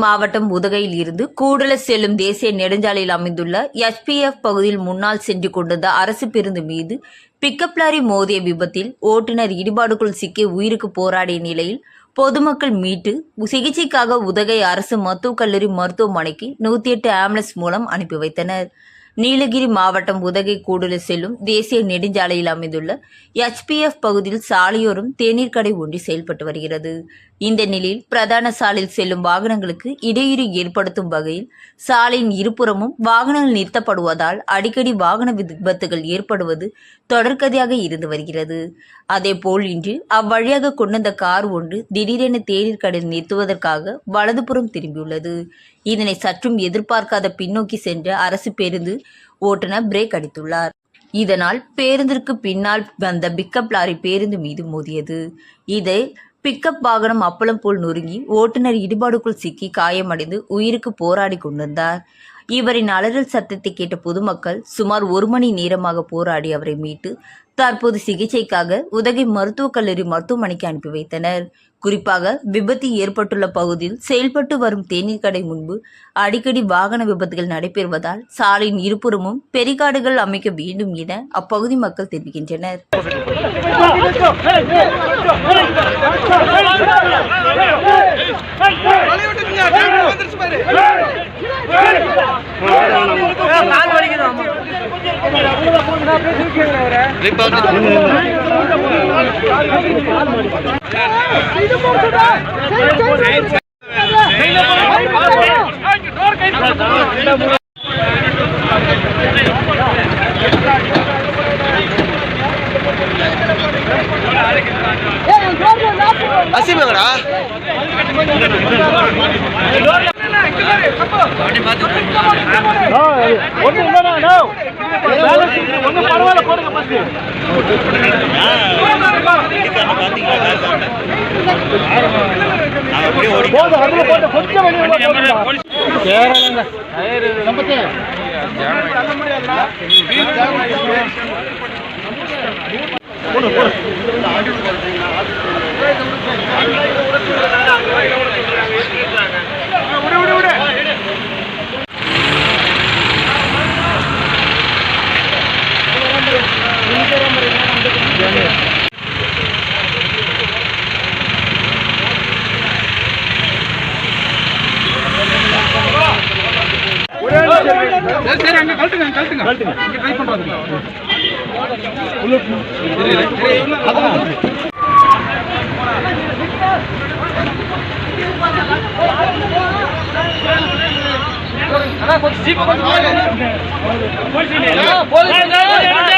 மாவட்டம் உதகையில் இருந்து கூடலூர் செல்லும் தேசிய நெடுஞ்சாலையில் அமைந்துள்ள SPF பகுதியில் முன்னால் சென்று கொண்டிருந்த அரசு பேருந்து மீது பிக்கப் லாரி மோதிய விபத்தில் ஓட்டுநர் இடிபாடுக்குள் சிக்கி உயிருக்கு போராடிய நிலையில் பொதுமக்கள் மீட்டு சிகிச்சைக்காக உதகை அரசு மருத்துவக் கல்லூரி மருத்துவமனைக்கு 108 ஆம்புலன்ஸ் மூலம் அனுப்பி வைத்தனர். நீலகிரி மாவட்டம் உதகை கூடலூர் செல்லும் தேசிய நெடுஞ்சாலையில் அமைந்துள்ள SPF பகுதியில் சாலையோரம் தேநீர் கடை ஒன்று செயல்பட்டு வருகிறது. இந்த நிலையில் பிரதான சாலையில் செல்லும் வாகனங்களுக்கு இடையூறு ஏற்படுத்தும் வகையில் சாலையின் இருபுறமும் வாகனங்கள் நிறுத்தப்படுவதால் அடிக்கடி வாகன விபத்துகள் ஏற்படுவது தொடர்கதையாக இருந்து வருகிறது. அதேபோல் இன்று அவ்வழியாக கொண்டிருந்த கார் ஒன்று திடீரென தேநீர் கடையில் நிறுத்துவதற்காக வலதுபுறம் திரும்பியுள்ளது. இதனை சற்றும் எதிர்பார்க்காத பின்னோக்கி சென்ற அரசு பேருந்து ஓட்டுநர் பிரேக் அடித்துள்ளார். இதனால் பேருந்திற்கு பின்னால் வந்த பிக்கப் லாரி பேருந்து மீது மோதியது. இதை பிக்கப் வாகனம் அப்பளம் போல் நொறுங்கி ஓட்டுநர் இடிபாடுக்குள் சிக்கி காயமடைந்து உயிருக்கு போராடி கொண்டிருந்தார். இவரின் அலறல் சத்தத்தை கேட்ட பொதுமக்கள் சுமார் 1 மணி நேரமாக போராடி அவரை மீட்டு தற்போது சிகிச்சைக்காக உதகை மருத்துவக் கல்லூரி மருத்துவமனைக்கு அனுப்பி வைத்தனர். குறிப்பாக விபத்து ஏற்பட்டுள்ள பகுதியில் செயல்பட்டு வரும் தேநீர் கடை முன்பு அடிக்கடி வாகன விபத்துகள் நடைபெறுவதால் சாலையின் இருபுறமும் பெரிகாடுகள் அமைக்க வேண்டும் என அப்பகுதி மக்கள் தெரிவிக்கின்றனர். போலீஸ்